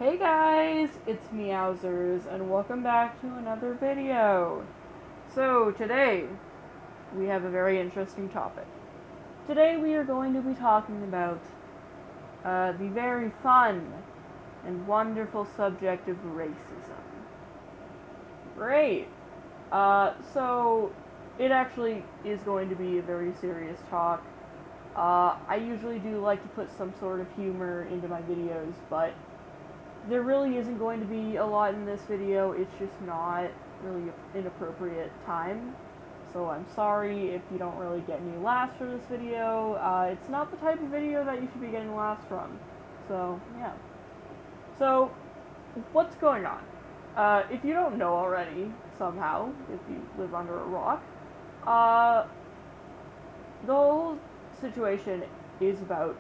Hey guys, it's Meowsers, and welcome back to another video. So today, we have a very interesting topic. Today we are going to be talking about the very fun and wonderful subject of racism. Great! So it actually is going to be a very serious talk. I usually do like to put some sort of humor into my videos, but there really isn't going to be a lot in this video. It's just not really an appropriate time. So I'm sorry if you don't really get any laughs for this video. It's not the type of video that you should be getting laughs from. So, yeah. So, what's going on? If you don't know already, somehow, if you live under a rock, the whole situation is about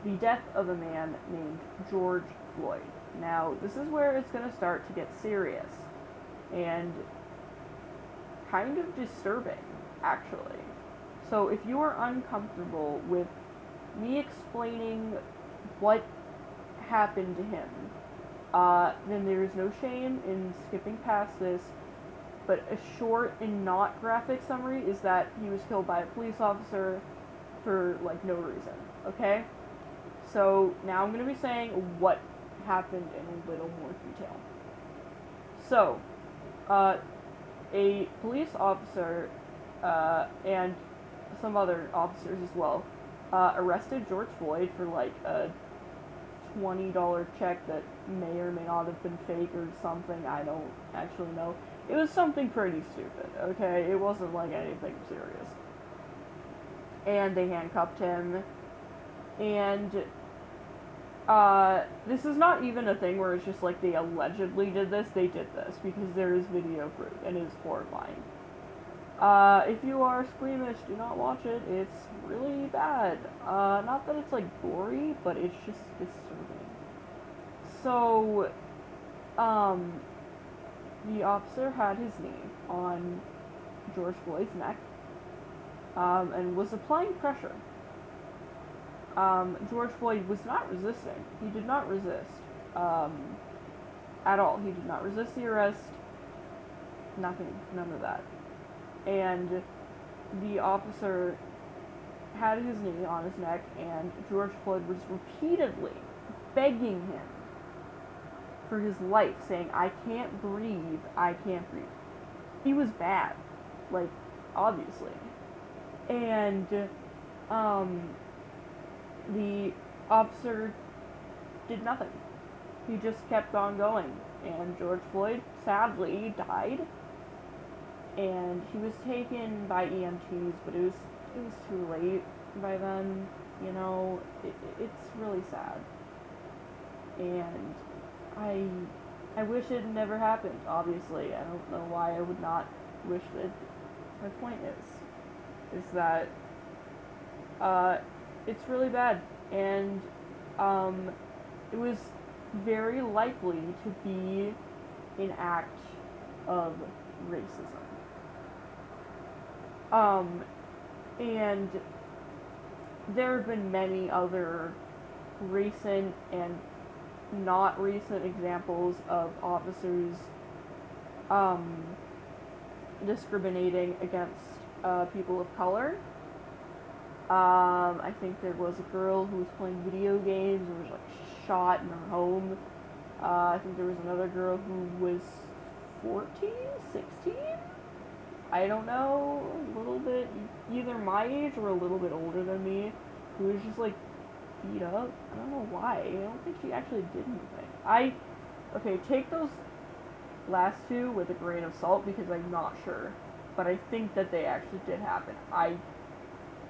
the death of a man named George Floyd. Now, this is where it's going to start to get serious and kind of disturbing, actually. So, if you are uncomfortable with me explaining what happened to him, then there is no shame in skipping past this. But a short and not graphic summary is that he was killed by a police officer for, like, no reason, okay? So, now I'm going to be saying what happened in a little more detail. So, a police officer and some other officers as well arrested George Floyd for like a $20 check that may or may not have been fake or something. I don't actually know. It was something pretty stupid, okay? It wasn't like anything serious. And they handcuffed him. And this is not even a thing where it's just like they allegedly did this. They did this because there is video proof and it is horrifying. If you are squeamish, do not watch it. It's really bad. Not that it's like gory, but it's just disturbing. So, the officer had his knee on George Floyd's neck, and was applying pressure. George Floyd was not resisting. He did not resist at all. He did not resist the arrest. Nothing. None of that. And the officer had his knee on his neck, and George Floyd was repeatedly begging him for his life, saying, "I can't breathe. I can't breathe." He was bad. Like, obviously. And, the officer did nothing. He just kept on going, and George Floyd sadly died. And he was taken by EMTs, but it was too late by then. You know, it's really sad, and I wish it never happened. Obviously, I don't know why I would not wish that. My point is that it's really bad, and it was very likely to be an act of racism. And there have been many other recent and not recent examples of officers discriminating against people of color. I think there was a girl who was playing video games and was like shot in her home. I think there was another girl who was 14, 16? I don't know, a little bit, either my age or a little bit older than me, who was just like beat up. I don't know why. I don't think she actually did anything. Okay, take those last two with a grain of salt because I'm not sure, but I think that they actually did happen. I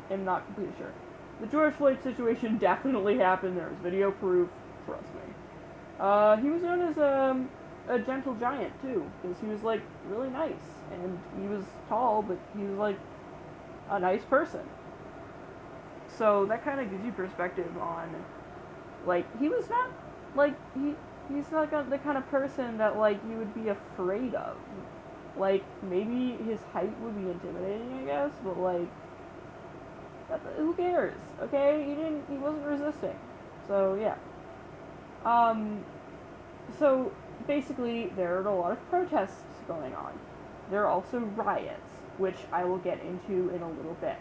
am not completely sure. The George Floyd situation definitely happened. There was video proof. Trust me. He was known as a gentle giant too, because he was like really nice, and he was tall, but he was like a nice person. So that kind of gives you perspective on, like, he was not like he's not the kind of person that like you would be afraid of. Like, maybe his height would be intimidating, I guess, but like, who cares? Okay, he wasn't resisting. So yeah. So basically, there are a lot of protests going on. There are also riots, which I will get into in a little bit.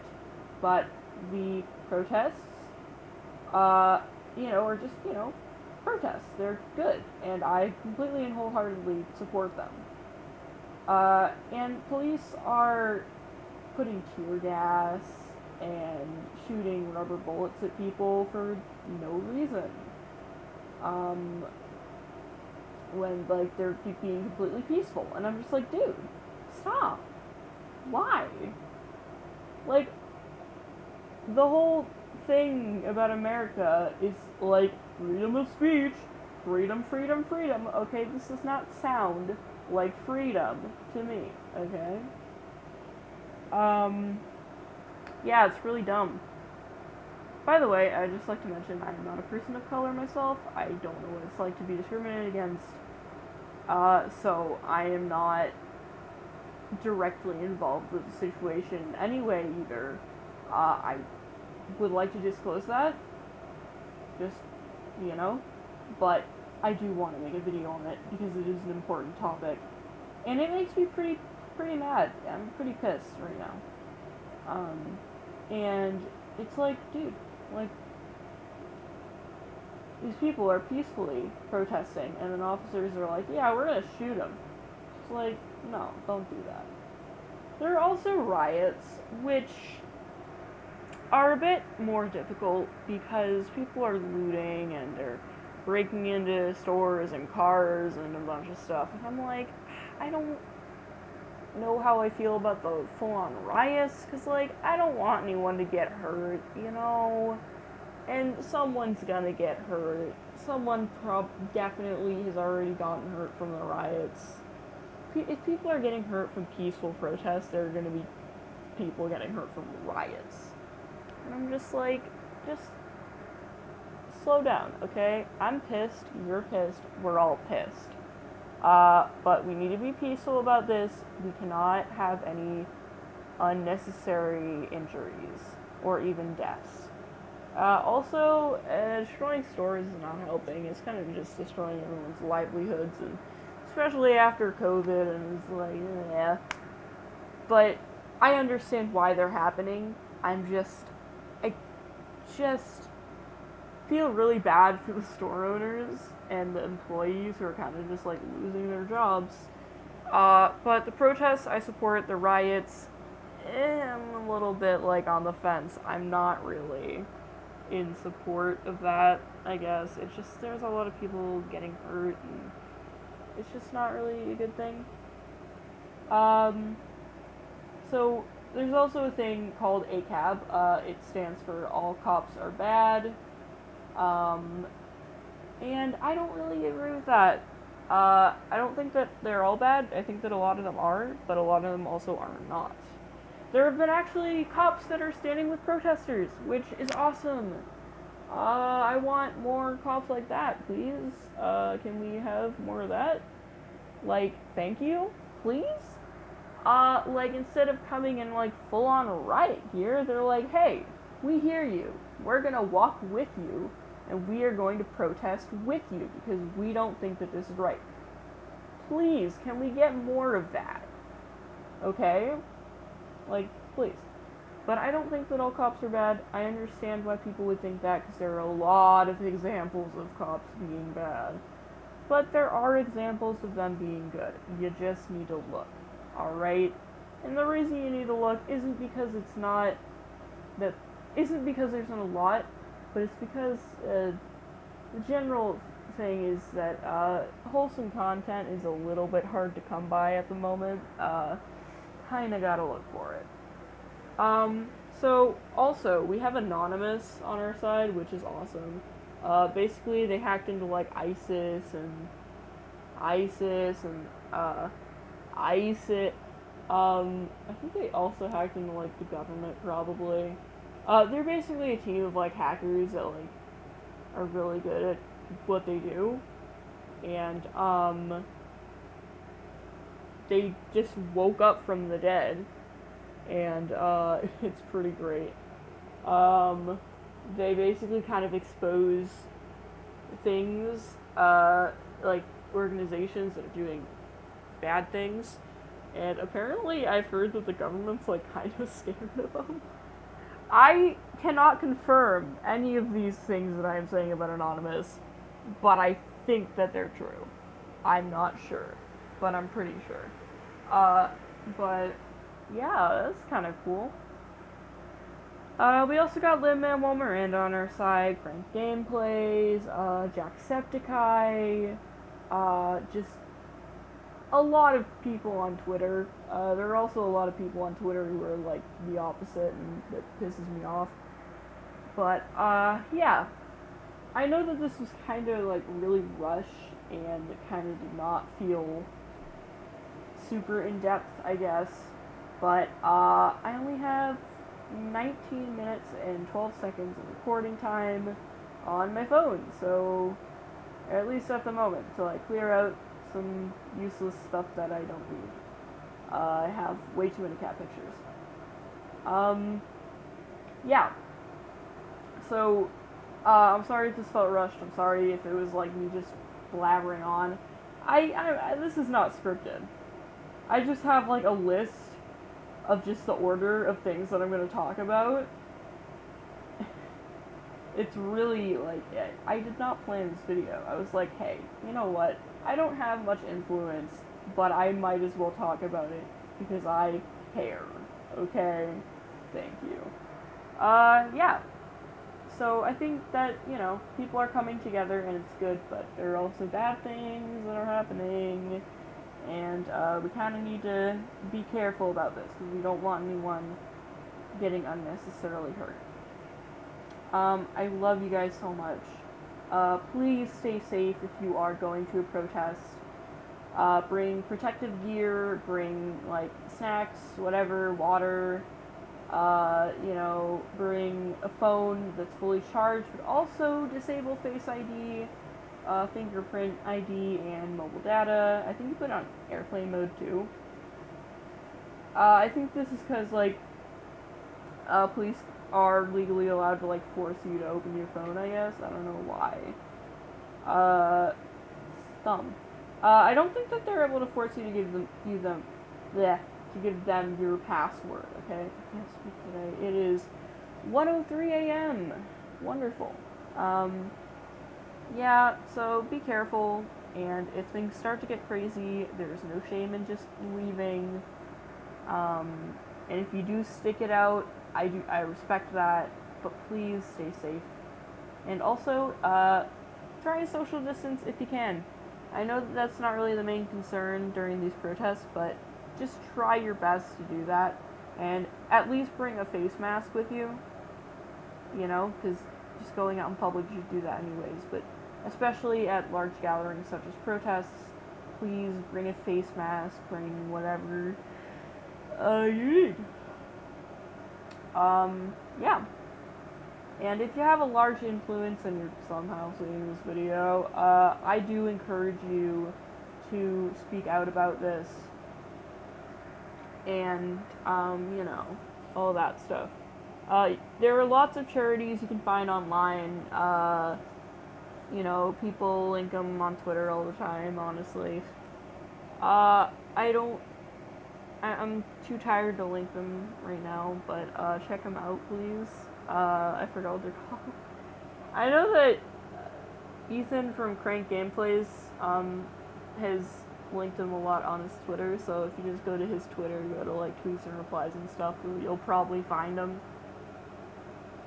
But the protests, are just, protests. They're good, and I completely and wholeheartedly support them. And police are putting tear gas and shooting rubber bullets at people for no reason. Um, when like they're being completely peaceful, and I'm just like, dude, stop. Why? Like, the whole thing about America is like freedom of speech, freedom, freedom, freedom. Okay, this does not sound like freedom to me. Okay. Um, yeah, it's really dumb. By the way, I'd just like to mention I'm not a person of color myself. I don't know what it's like to be discriminated against. So I am not directly involved with the situation anyway either. I would like to disclose that, just, you know, but I do want to make a video on it because it is an important topic, and it makes me pretty mad. I'm pretty pissed right now. And it's like, dude, like, these people are peacefully protesting, and then officers are like, yeah, we're gonna shoot them. It's like, no, don't do that. There are also riots, which are a bit more difficult because people are looting and they're breaking into stores and cars and a bunch of stuff. And I'm like, I don't know how I feel about the full-on riots, because, like, I don't want anyone to get hurt, and someone's gonna get hurt. Someone definitely has already gotten hurt from the riots. If people are getting hurt from peaceful protests, there are gonna be people getting hurt from riots. And I'm just like, just slow down, okay? I'm pissed, you're pissed, we're all pissed. But we need to be peaceful about this. We cannot have any unnecessary injuries or even deaths. Also, destroying stores is not helping. It's kind of just destroying everyone's livelihoods, and especially after COVID, and it's like, yeah. But I understand why they're happening. I just feel really bad for the store owners and the employees who are kind of just like losing their jobs. But the protests, I support. The riots, I'm a little bit like on the fence. I'm not really in support of that, I guess. It's just, there's a lot of people getting hurt, and it's just not really a good thing. So there's also a thing called ACAB. It stands for All Cops Are Bad. And I don't really agree with that. I don't think that they're all bad. I think that a lot of them are, but a lot of them also are not. There have been actually cops that are standing with protesters, which is awesome. I want more cops like that, please. Can we have more of that? Like, thank you, please? Like, instead of coming in, like, full-on riot gear, they're like, hey, we hear you. We're gonna walk with you, and we are going to protest with you, because we don't think that this is right. Please, can we get more of that? Okay? Like, please. But I don't think that all cops are bad. I understand why people would think that, because there are a lot of examples of cops being bad. But there are examples of them being good. You just need to look. Alright? And the reason you need to look isn't because there's not a lot, but it's because the general thing is that wholesome content is a little bit hard to come by at the moment. Kinda gotta look for it. So also, we have Anonymous on our side, which is awesome. Basically, they hacked into, like, ISIS and ISIS. I think they also hacked into, like, the government, probably. They're basically a team of, like, hackers that, like, are really good at what they do. And, they just woke up from the dead. And, it's pretty great. They basically kind of expose things, like, organizations that are doing bad things, and apparently I've heard that the government's like kind of scared of them. I cannot confirm any of these things that I am saying about Anonymous, but I think that they're true. I'm not sure, but I'm pretty sure. But yeah, that's kind of cool. We also got Lin-Manuel Miranda on our side, Crank Gameplays, Jacksepticeye, just a lot of people on Twitter. There are also a lot of people on Twitter who are like the opposite, and that pisses me off. But, yeah. I know that this was kind of like really rushed, and it kind of did not feel super in-depth, I guess. But, I only have 19 minutes and 12 seconds of recording time on my phone, so at least at the moment, till I clear out some useless stuff that I don't need. I have way too many cat pictures. Yeah. So, I'm sorry if this felt rushed. I'm sorry if it was like me just blabbering on. This is not scripted. I just have like a list of just the order of things that I'm going to talk about. It's really like, I did not plan this video. I was like, hey, you know what? I don't have much influence, but I might as well talk about it because I care. Okay? Thank you. Yeah. So I think that, you know, people are coming together and it's good, but there are also bad things that are happening. And we kind of need to be careful about this because we don't want anyone getting unnecessarily hurt. I love you guys so much. Please stay safe if you are going to a protest. Bring protective gear, bring like snacks, whatever, water. You know, bring a phone that's fully charged, but also disable Face ID. Fingerprint ID and mobile data. I think you put it on airplane mode too. I think this is because like police are legally allowed to like force you to open your phone. I guess I don't know why. Thumb. I don't think that they're able to force you to give them your password. Okay, I can't speak today. It is 1:03 a.m. Wonderful. Yeah, so be careful, and if things start to get crazy, there's no shame in just leaving. And if you do stick it out, I respect that, but please stay safe. And also, try to social distance if you can. I know that that's not really the main concern during these protests, but just try your best to do that, and at least bring a face mask with you, you know, because just going out in public, you should do that anyways, but especially at large gatherings such as protests, please bring a face mask, bring whatever you need. Yeah. And if you have a large influence and you're somehow seeing this video, I do encourage you to speak out about this. And, you know, all that stuff. There are lots of charities you can find online. You know, people link them on Twitter all the time, honestly. I'm too tired to link them right now, but check them out, please. I forgot what they're called. I know that Ethan from Crank Gameplays has linked him a lot on his Twitter, so if you just go to his Twitter, go to like tweets and replies and stuff, you'll probably find them.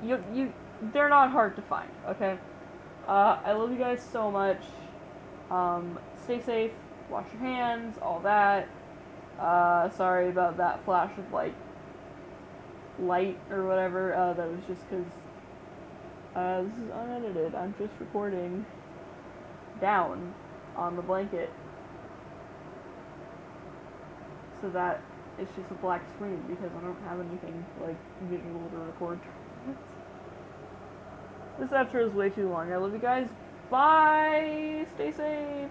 They're not hard to find, okay? I love you guys so much. Stay safe, wash your hands, all that. Sorry about that flash of like light or whatever. That was just because this is unedited. I'm just recording down on the blanket so that it's just a black screen because I don't have anything like visual to record. This outro is way too long. I love you guys. Bye. Stay safe.